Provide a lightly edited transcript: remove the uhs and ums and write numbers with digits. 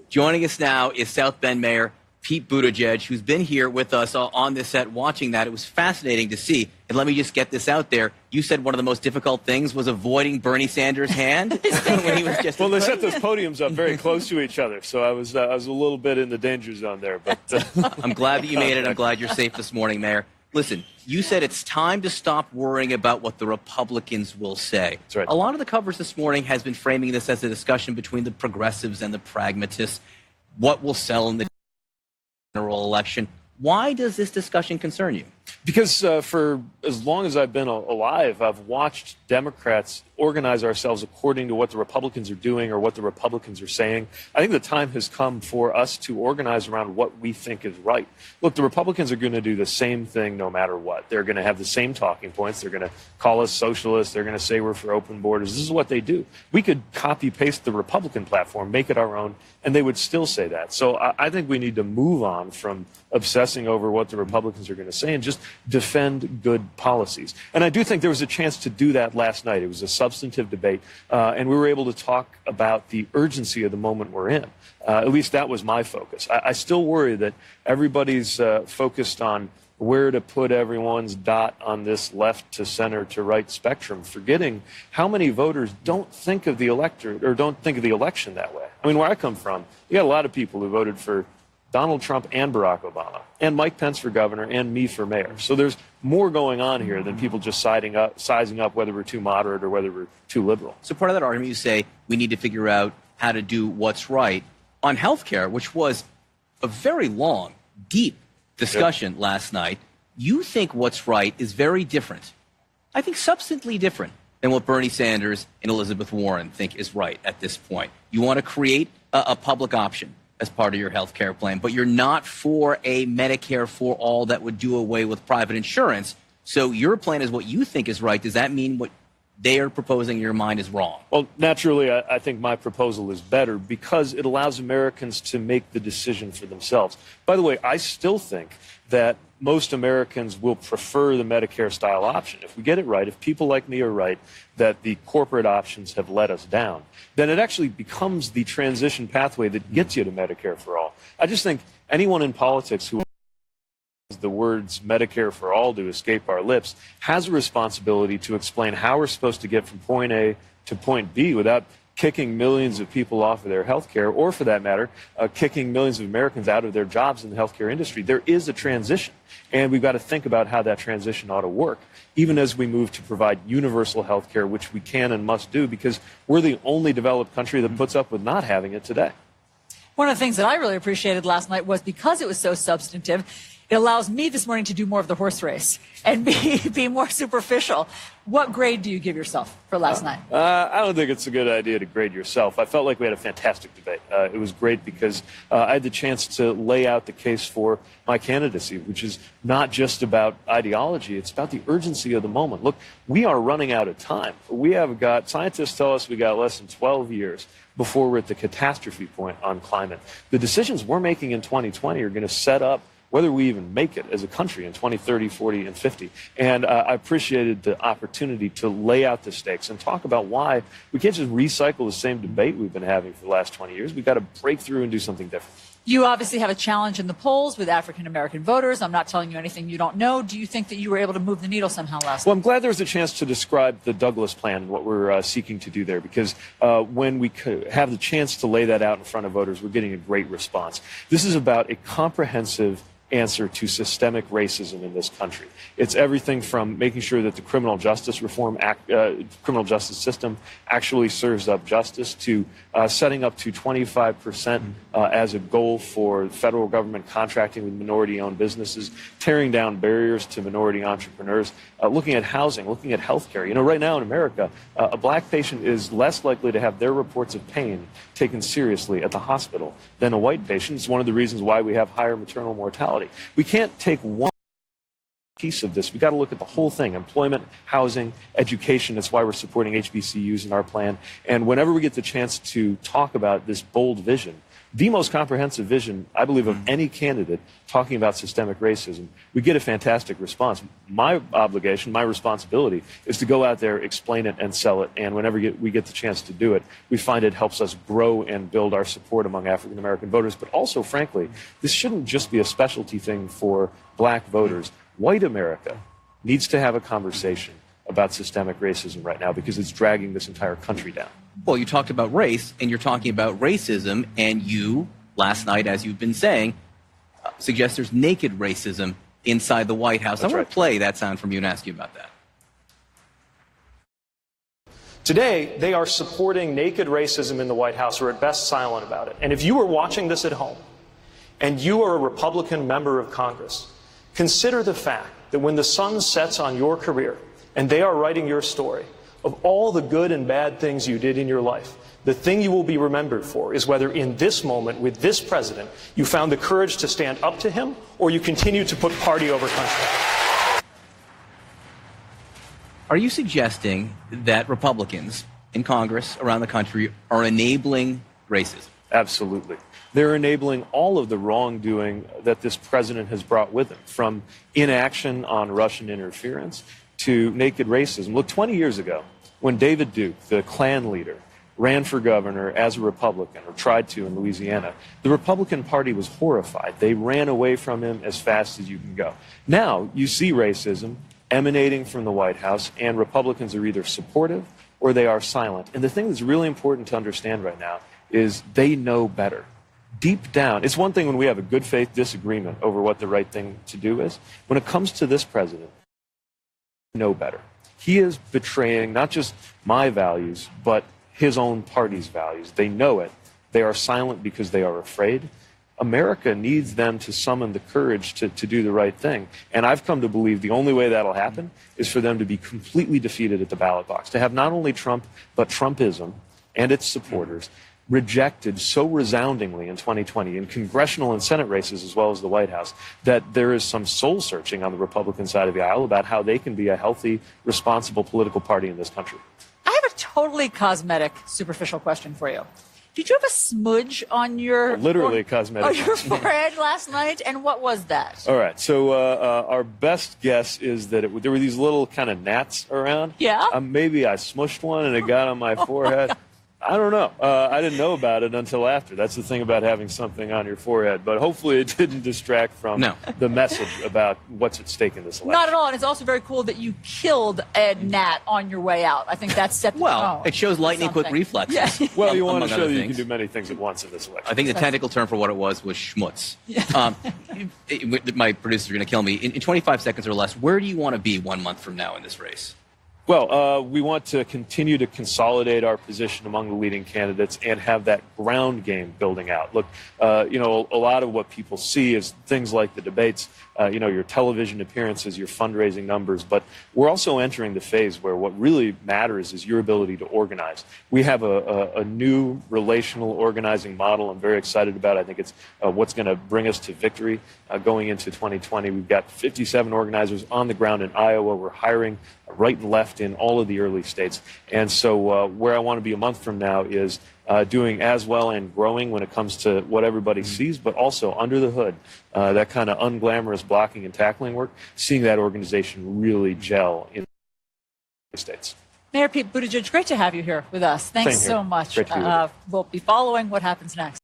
Joining us now is South Bend Mayor Pete Buttigieg, who's been here with us on this set watching that. It was fascinating to see. And let me just get this out there. You said one of the most difficult things was avoiding Bernie Sanders' hand when he was just... Well, they set those podiums up very close to each other, so I was a little bit in the danger zone there. But I'm glad that you made it. I'm glad you're safe this morning, Mayor. Listen, you said it's time to stop worrying about what the Republicans will say. That's right. A lot of the coverage this morning has been framing this as a discussion between the progressives and the pragmatists. What will sell in the general election? Why does this discussion concern you? Because for as long as I've been alive, I've watched Democrats organize ourselves according to what the Republicans are doing or what the Republicans are saying. I think the time has come for us to organize around what we think is right. Look, the Republicans are going to do the same thing no matter what. They're going to have the same talking points. They're going to call us socialists. They're going to say we're for open borders. This is what they do. We could copy-paste the Republican platform, make it our own, and they would still say that. So I think we need to move on from obsessing over what the Republicans are going to say and just defend good policies. And I do think there was a chance to do that last night. It was a substantive debate, and we were able to talk about the urgency of the moment we're in. At least that was my focus. I still worry that everybody's focused on where to put everyone's dot on this left to center to right spectrum, forgetting how many voters don't think of the electorate or don't think of the election that way. I mean, where I come from, you got a lot of people who voted for Donald Trump and Barack Obama, and Mike Pence for governor, and me for mayor. So there's more going on here than people just sizing up whether we're too moderate or whether we're too liberal. So part of that argument, you say we need to figure out how to do what's right. On healthcare, which was a very long, deep discussion last night, you think what's right is very different. I think substantially different than what Bernie Sanders and Elizabeth Warren think is right at this point. You want to create a public option as part of your health care plan, but you're not for a Medicare for all that would do away with private insurance. So your plan is what you think is right. Does that mean what they are proposing in your mind is wrong? Well, naturally, I think my proposal is better because it allows Americans to make the decision for themselves. By the way, I still think that most Americans will prefer the Medicare-style option. If we get it right, if people like me are right, that the corporate options have let us down, then it actually becomes the transition pathway that gets you to Medicare for all. I just think anyone in politics who the words Medicare for all to escape our lips has a responsibility to explain how we're supposed to get from point A to point B without kicking millions of people off of their health care, or for that matter, kicking millions of Americans out of their jobs in the healthcare industry. There is a transition, and we've got to think about how that transition ought to work, even as we move to provide universal health care, which we can and must do, because we're the only developed country that puts up with not having it today. One of the things that I really appreciated last night was because it was so substantive, it allows me this morning to do more of the horse race and be more superficial. What grade do you give yourself for last night? I don't think it's a good idea to grade yourself. I felt like we had a fantastic debate. It was great because I had the chance to lay out the case for my candidacy, which is not just about ideology. It's about the urgency of the moment. Look, we are running out of time. Scientists tell us we got less than 12 years before we're at the catastrophe point on climate. The decisions we're making in 2020 are going to set up whether we even make it as a country in 2030, 40, and 50. And I appreciated the opportunity to lay out the stakes and talk about why we can't just recycle the same debate we've been having for the last 20 years. We've got to break through and do something different. You obviously have a challenge in the polls with African-American voters. I'm not telling you anything you don't know. Do you think that you were able to move the needle somehow last night? Well, I'm glad there was a chance to describe the Douglas plan and what we're seeking to do there, because when we have the chance to lay that out in front of voters, we're getting a great response. This is about a comprehensive answer to systemic racism in this country. It's everything from making sure that the criminal justice system actually serves up justice to setting up to 25% as a goal for federal government contracting with minority-owned businesses, tearing down barriers to minority entrepreneurs, looking at housing, looking at healthcare. You know, right now in America, a black patient is less likely to have their reports of pain taken seriously at the hospital than a white patient. It's one of the reasons why we have higher maternal mortality. We can't take one piece of this. We got to look at the whole thing: employment, housing, education. That's why we're supporting HBCUs in our plan. And whenever we get the chance to talk about this bold vision, the most comprehensive vision, I believe, of any candidate talking about systemic racism, we get a fantastic response. My obligation, my responsibility, is to go out there, explain it, and sell it. And whenever we get the chance to do it, we find it helps us grow and build our support among African American voters. But also, frankly, this shouldn't just be a specialty thing for black voters. White America needs to have a conversation about systemic racism right now because it's dragging this entire country down. Well, you talked about race, and you're talking about racism, and you, last night, as you've been saying, suggest there's naked racism inside the White House. I want to play that sound from you and ask you about that. Today, they are supporting naked racism in the White House, or at best silent about it. And if you are watching this at home, and you are a Republican member of Congress, consider the fact that when the sun sets on your career, and they are writing your story, of all the good and bad things you did in your life, the thing you will be remembered for is whether in this moment with this president you found the courage to stand up to him or you continue to put party over country. Are you suggesting that Republicans in Congress around the country are enabling racism? Absolutely. They're enabling all of the wrongdoing that this president has brought with him, from inaction on Russian interference to naked racism. Look, 20 years ago, when David Duke, the Klan leader, ran for governor as a Republican, or tried to in Louisiana, the Republican Party was horrified. They ran away from him as fast as you can go. Now, you see racism emanating from the White House, and Republicans are either supportive or they are silent. And the thing that's really important to understand right now is they know better. Deep down, it's one thing when we have a good faith disagreement over what the right thing to do is. When it comes to this president, know better. He is betraying not just my values, but his own party's values. They know it. They are silent because they are afraid. America needs them to summon the courage to do the right thing. And I've come to believe the only way that'll happen is for them to be completely defeated at the ballot box, to have not only Trump, but Trumpism and its supporters rejected so resoundingly in 2020 in congressional and Senate races as well as the White House that there is some soul searching on the Republican side of the aisle about how they can be a healthy, responsible political party in this country. I have a totally cosmetic, superficial question for you. Did you have a smudge on your literally cosmetic on your forehead last night? And what was that? All right. So our best guess is that there were these little kind of gnats around. Yeah. Maybe I smushed one and it got on my forehead. I don't know. I didn't know about it until after. That's the thing about having something on your forehead. But hopefully it didn't distract from the message about what's at stake in this election. Not at all. And it's also very cool that you killed a gnat on your way out. I think that's set the tone. It shows lightning-quick reflexes. Yeah. Well, you want to show that you can do many things at once in this election. I think the technical term for what it was schmutz. Yeah. My producers are going to kill me. In 25 seconds or less, where do you want to be 1 month from now in this race? Well, we want to continue to consolidate our position among the leading candidates and have that ground game building out. Look, a lot of what people see is things like the debates, your television appearances, your fundraising numbers, but we're also entering the phase where what really matters is your ability to organize. We have a new relational organizing model I'm very excited about. I think it's what's going to bring us to victory going into 2020. We've got 57 organizers on the ground in Iowa. We're hiring right and left in all of the early states. And so where I want to be a month from now is doing as well and growing when it comes to what everybody sees, but also under the hood, that kind of unglamorous blocking and tackling work, seeing that organization really gel in the states. Mayor Pete Buttigieg, great to have you here with us. Thanks so much. Great to be with you. We'll be following what happens next.